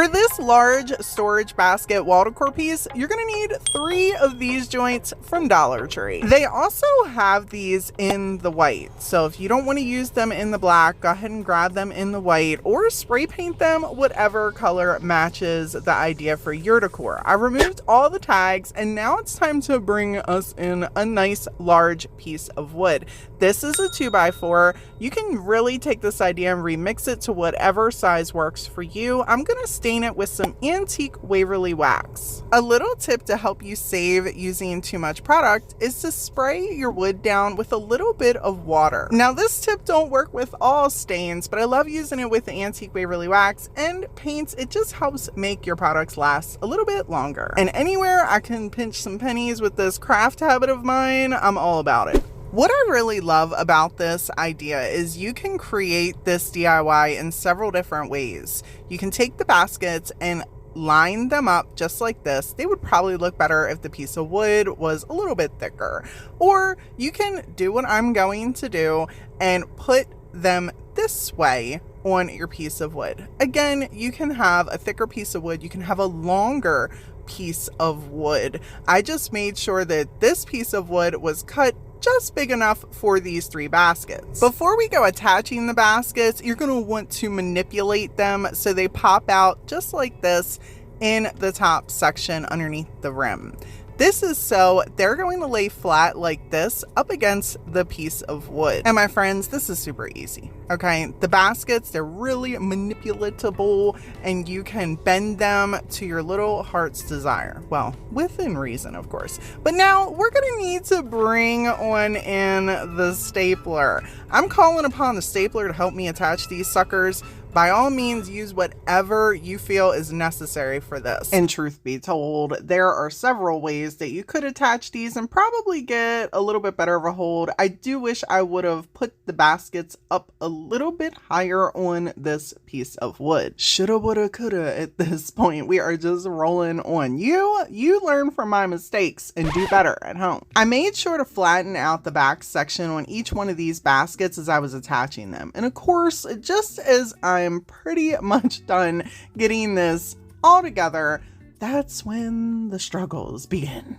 For this large storage basket wall decor piece, you're gonna need 3 of these joints from Dollar Tree. They also have these in the white, so if you don't want to use them in the black, go ahead and grab them in the white or spray paint them whatever color matches the idea for your decor. I removed all the tags and now it's time to bring us in a nice large piece of wood. This is a 2x4. You can really take this idea and remix it to whatever size works for you. I'm gonna stain it with some antique Waverly wax. A little tip to help you save using too much product is to spray your wood down with a little bit of water. Now this tip don't work with all stains, but I love using it with the antique Waverly wax and paints. It just helps make your products last a little bit longer. And anywhere I can pinch some pennies with this craft habit of mine, I'm all about it. What I really love about this idea is you can create this DIY in several different ways. You can take the baskets and line them up just like this. They would probably look better if the piece of wood was a little bit thicker. Or you can do what I'm going to do and put them this way on your piece of wood. Again, you can have a thicker piece of wood. You can have a longer piece of wood. I just made sure that this piece of wood was cut just big enough for these 3 baskets. Before we go attaching the baskets, you're going to want to manipulate them so they pop out just like this in the top section underneath the rim. This is so they're going to lay flat like this up against the piece of wood. And my friends, this is super easy. Okay, the baskets, they're really manipulatable and you can bend them to your little heart's desire. Well, within reason, of course. But now we're gonna need to bring on in the stapler. I'm calling upon the stapler to help me attach these suckers. By all means, use whatever you feel is necessary for this. And truth be told, there are several ways that you could attach these and probably get a little bit better of a hold. I do wish I would have put the baskets up a little bit higher on this piece of wood. Shoulda, woulda, coulda at this point. We are just rolling on. You learn from my mistakes and do better at home. I made sure to flatten out the back section on each one of these baskets as I was attaching them. And of course, just as I'm pretty much done getting this all together, that's when the struggles begin.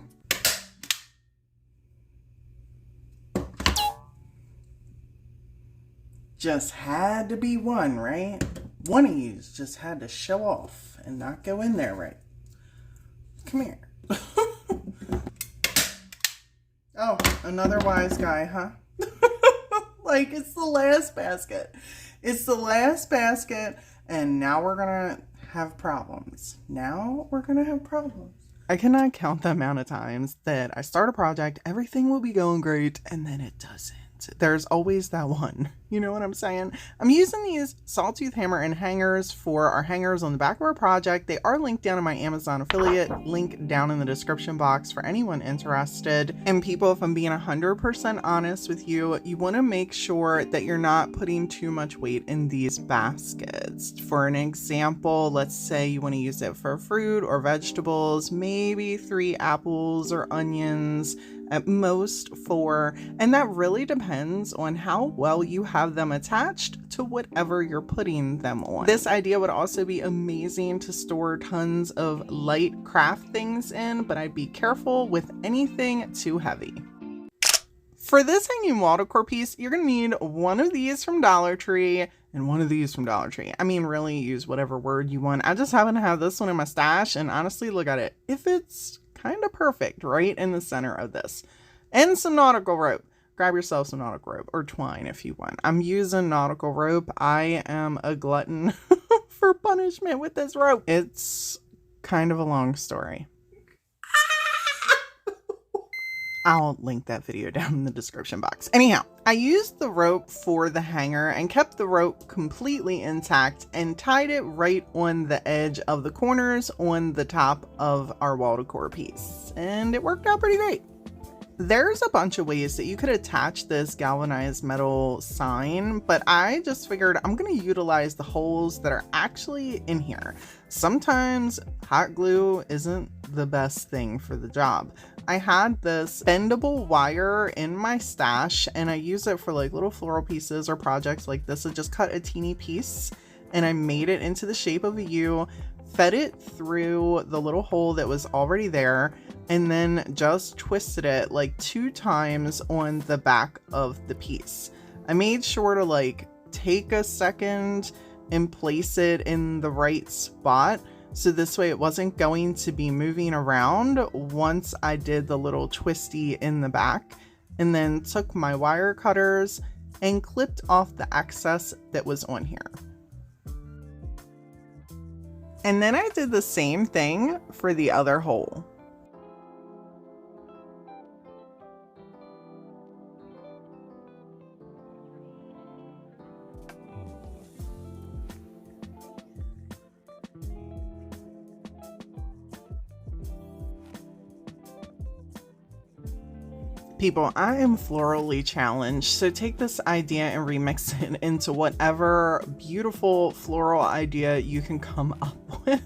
Just had to be one, right? One of you just had to show off and not go in there right. Come here. Oh, another wise guy, huh? Like, it's the last basket. It's the last basket, and now we're gonna have problems. I cannot count the amount of times that I start a project, everything will be going great, and then it doesn't. There's always that one. You know what I'm saying? I'm using these sawtooth hammer and hangers for our hangers on the back of our project. They are linked down in my Amazon affiliate link down in the description box for anyone interested. And people, if I'm being 100% honest with you, you want to make sure that you're not putting too much weight in these baskets. For an example, let's say you want to use it for fruit or vegetables, maybe 3 apples or onions, at most 4, and that really depends on how well you have them attached to whatever you're putting them on. This idea would also be amazing to store tons of light craft things in, but I'd be careful with anything too heavy. For this hanging wall decor piece, you're gonna need one of these from Dollar Tree and one of these from Dollar Tree. I mean, really use whatever word you want. I just happen to have this one in my stash, and honestly, look at it. If it's kind of perfect right in the center of this. And some nautical rope. Grab yourself some nautical rope or twine if you want. I'm using nautical rope. I am a glutton for punishment with this rope. It's kind of a long story. I'll link that video down in the description box. Anyhow, I used the rope for the hanger and kept the rope completely intact and tied it right on the edge of the corners on the top of our wall decor piece. And it worked out pretty great. There's a bunch of ways that you could attach this galvanized metal sign, but I just figured I'm going to utilize the holes that are actually in here. Sometimes hot glue isn't the best thing for the job. I had this bendable wire in my stash and I use it for like little floral pieces or projects like this. I just cut a teeny piece and I made it into the shape of a U, fed it through the little hole that was already there, and then just twisted it like 2 times on the back of the piece. I made sure to like take a second and place it in the right spot, so this way it wasn't going to be moving around once I did the little twisty in the back, and then took my wire cutters and clipped off the excess that was on here. And then I did the same thing for the other hole. People, I am florally challenged, so take this idea and remix it into whatever beautiful floral idea you can come up with.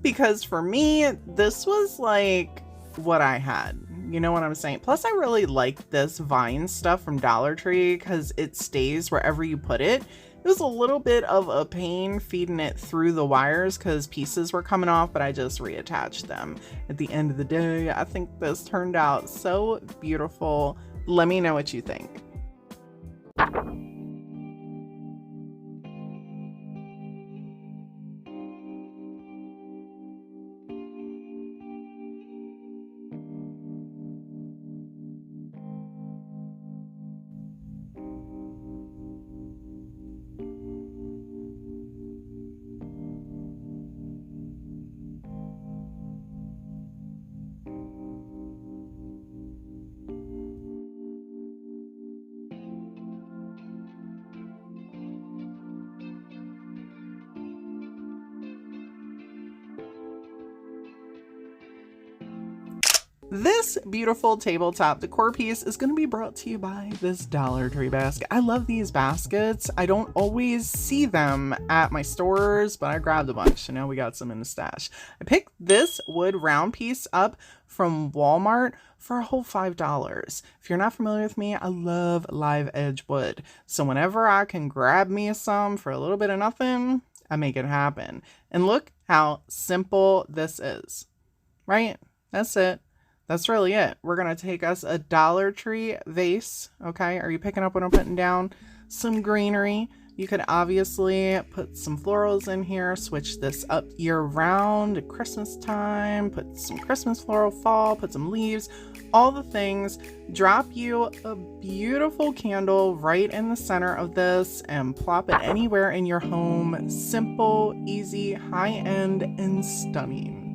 Because for me, this was like what I had. You know what I'm saying? Plus, I really like this vine stuff from Dollar Tree because it stays wherever you put it. It was a little bit of a pain feeding it through the wires because pieces were coming off, but I just reattached them. At the end of the day, I think this turned out so beautiful. Let me know what you think. This beautiful tabletop decor piece is going to be brought to you by this Dollar Tree basket. I love these baskets. I don't always see them at my stores, but I grabbed a bunch. So now we got some in the stash. I picked this wood round piece up from Walmart for a whole $5. If you're not familiar with me, I love live edge wood. So whenever I can grab me some for a little bit of nothing, I make it happen. And look how simple this is, right? That's it. That's really it. We're going to take us a Dollar Tree vase. Okay. Are you picking up what I'm putting down? Some greenery. You could obviously put some florals in here, switch this up year round at Christmas time, put some Christmas floral fall, put some leaves, all the things. Drop you a beautiful candle right in the center of this and plop it anywhere in your home. Simple, easy, high-end, and stunning.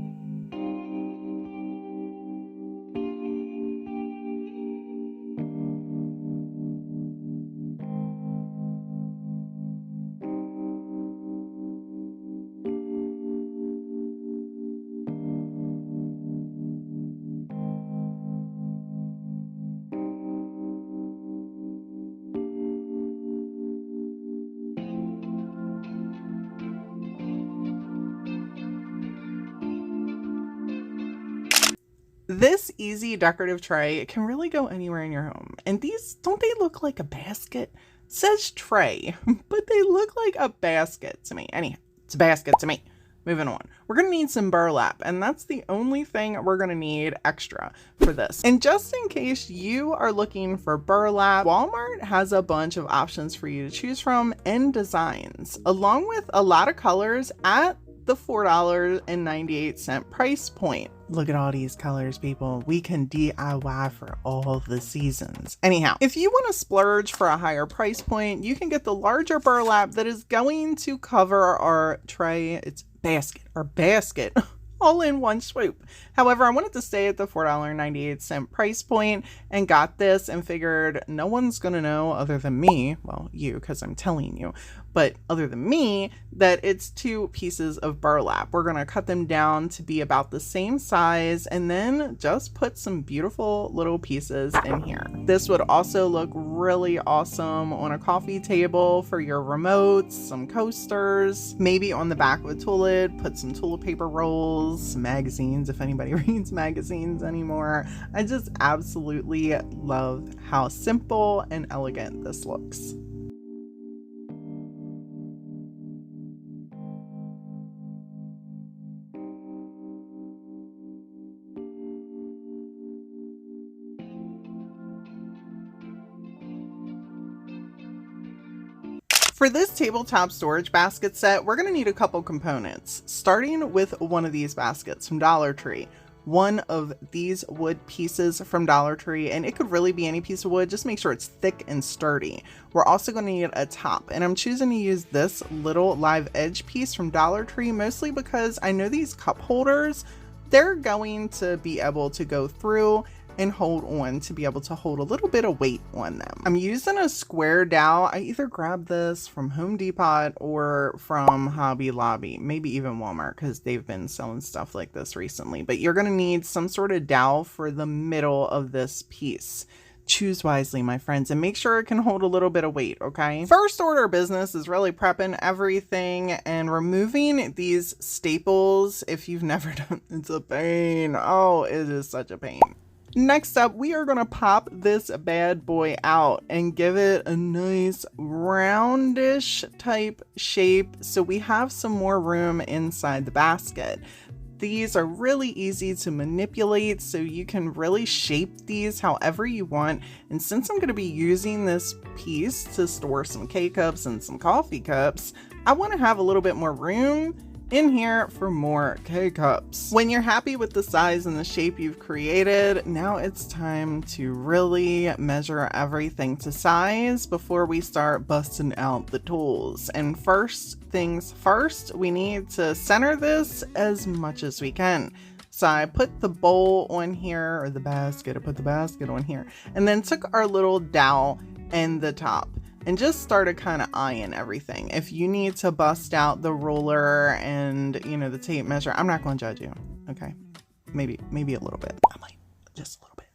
This easy decorative tray can really go anywhere in your home. And these, don't they look like a basket? It says tray, but they look like a basket to me. Anyhow, it's a basket to me. Moving on. We're going to need some burlap, and that's the only thing we're going to need extra for this. And just in case you are looking for burlap, Walmart has a bunch of options for you to choose from and designs, along with a lot of colors at the $4.98 price point. Look at all these colors, people. We can DIY for all the seasons. Anyhow, if you want to splurge for a higher price point, you can get the larger burlap that is going to cover our tray. It's basket all in one swoop. However, I wanted to stay at the $4.98 price point and got this and figured no one's gonna know other than me, well, you, because I'm telling you, but other than me, that it's 2 pieces of burlap. We're gonna cut them down to be about the same size and then just put some beautiful little pieces in here. This would also look really awesome on a coffee table for your remotes, some coasters, maybe on the back of a toilet, put some toilet paper rolls, magazines, if anybody reads magazines anymore. I just absolutely love how simple and elegant this looks. For this tabletop storage basket set, we're going to need a couple components, starting with one of these baskets from Dollar Tree. One of these wood pieces from Dollar Tree, and it could really be any piece of wood, just make sure it's thick and sturdy. We're also going to need a top, and I'm choosing to use this little live edge piece from Dollar Tree, mostly because I know these cup holders, they're going to be able to go through and hold on to be able to hold a little bit of weight on them. I'm using a square dowel. I either grabbed this from Home Depot or from Hobby Lobby, maybe even Walmart, because they've been selling stuff like this recently. But you're gonna need some sort of dowel for the middle of this piece. Choose wisely, my friends, and make sure it can hold a little bit of weight, okay? First order of business is really prepping everything and removing these staples. If you've never done, it's a pain. Oh, it is such a pain. Next up, we are going to pop this bad boy out and give it a nice roundish type shape so we have some more room inside the basket. These are really easy to manipulate, so you can really shape these however you want. And since I'm going to be using this piece to store some K-cups and some coffee cups, I want to have a little bit more room in here for more K-cups. When you're happy with the size and the shape you've created, now it's time to really measure everything to size before we start busting out the tools. And first things first, we need to center this as much as we can. So I put the bowl on here, or the basket, I put the basket on here, and then took our little dowel and the top and just started kind of eyeing everything. If you need to bust out the ruler and, you know, the tape measure, I'm not going to judge you, okay? Maybe a little bit. I might, just a little bit.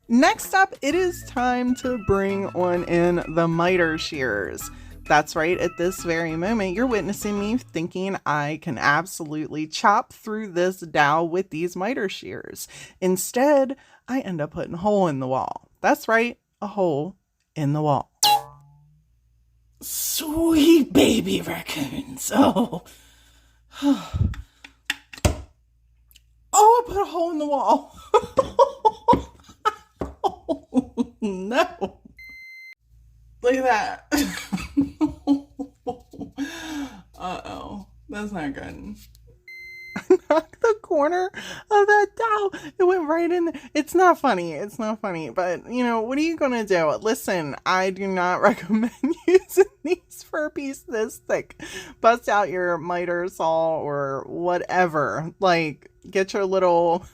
Next up, it is time to bring on in the miter shears. That's right, at this very moment, you're witnessing me thinking I can absolutely chop through this dowel with these miter shears. Instead, I end up putting a hole in the wall. That's right, a hole in the wall. Sweet baby raccoons. Oh. Oh, I put a hole in the wall. Oh, no. Look at that. Uh-oh. That's not good. I knocked the corner of that dowel. It went right in there. It's not funny. It's not funny. But, you know, what are you going to do? Listen, I do not recommend using these for a piece this thick. Bust out your miter saw or whatever. Like, get your little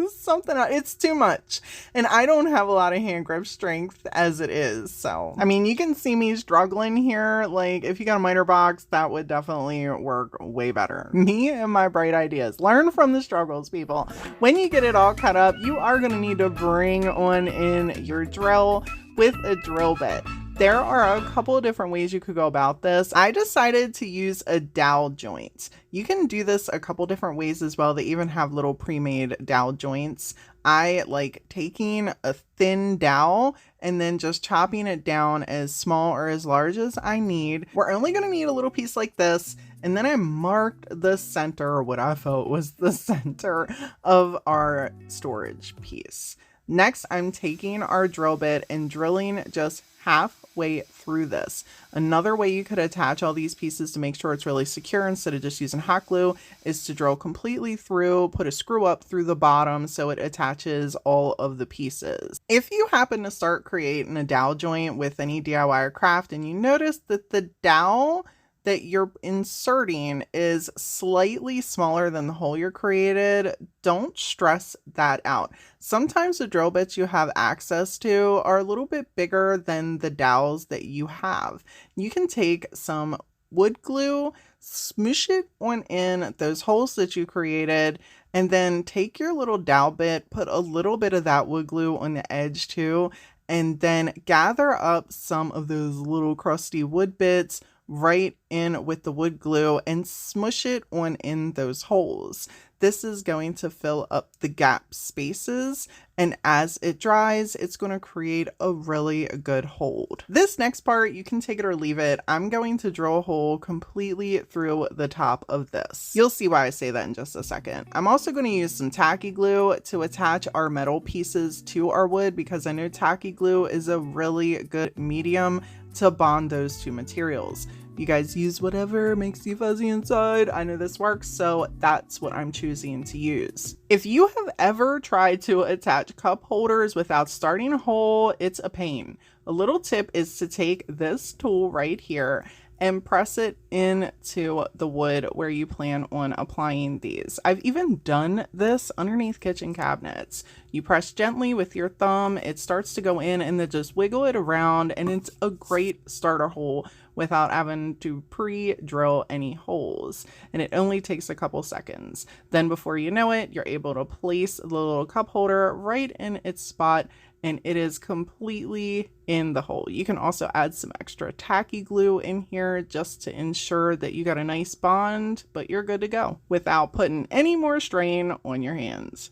something out. It's too much. And I don't have a lot of hand grip strength as it is. So, I mean, you can see me struggling here. Like, if you got a miter box, that would definitely work way better. Me and my bright ideas. Learn from the struggles, people. When you get it all cut up, you are going to need to bring on in your drill with a drill bit. There are a couple of different ways you could go about this. I decided to use a dowel joint. You can do this a couple different ways as well. They even have little pre-made dowel joints. I like taking a thin dowel and then just chopping it down as small or as large as I need. We're only going to need a little piece like this. And then I marked the center, or what I felt was the center of our storage piece. Next, I'm taking our drill bit and drilling just halfway through this. Another way you could attach all these pieces to make sure it's really secure instead of just using hot glue is to drill completely through, put a screw up through the bottom so it attaches all of the pieces. If you happen to start creating a dowel joint with any DIY or craft and you notice that the dowel that you're inserting is slightly smaller than the hole you're created, don't stress that out. Sometimes the drill bits you have access to are a little bit bigger than the dowels that you have. You can take some wood glue, smoosh it on in those holes that you created, and then take your little dowel bit, put a little bit of that wood glue on the edge too, and then gather up some of those little crusty wood bits right in with the wood glue and smush it on in those holes. This is going to fill up the gap spaces, and as it dries, it's going to create a really good hold. This next part, you can take it or leave it. I'm going to drill a hole completely through the top of this. You'll see why I say that in just a second. I'm also going to use some tacky glue to attach our metal pieces to our wood, because I know tacky glue is a really good medium to bond those two materials. You guys use whatever makes you fuzzy inside. I know this works, so that's what I'm choosing to use. If you have ever tried to attach cup holders without starting a hole, it's a pain. A little tip is to take this tool right here and press it into the wood where you plan on applying these. I've even done this underneath kitchen cabinets. You press gently with your thumb, it starts to go in, and then just wiggle it around, and it's a great starter hole without having to pre-drill any holes. And it only takes a couple seconds. Then before you know it, you're able to place the little cup holder right in its spot, and it is completely in the hole. You can also add some extra tacky glue in here just to ensure that you got a nice bond, but you're good to go without putting any more strain on your hands.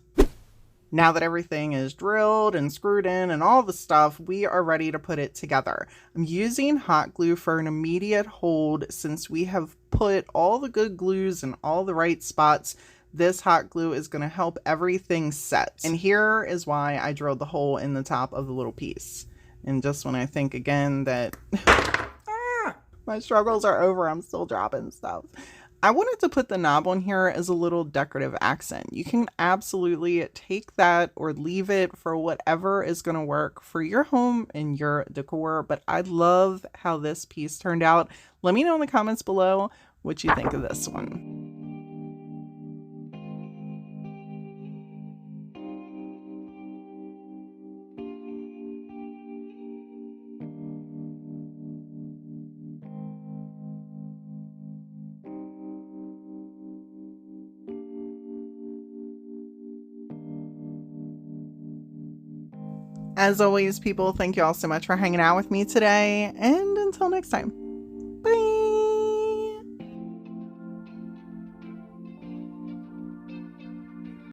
Now that everything is drilled and screwed in and all the stuff, we are ready to put it together. I'm using hot glue for an immediate hold since we have put all the good glues in all the right spots. This hot glue is going to help everything set. And here is why I drilled the hole in the top of the little piece. And just when I think again that my struggles are over, I'm still dropping stuff. I wanted to put the knob on here as a little decorative accent. You can absolutely take that or leave it for whatever is going to work for your home and your decor. But I love how this piece turned out. Let me know in the comments below what you think of this one. As always, people, thank you all so much for hanging out with me today, and until next time.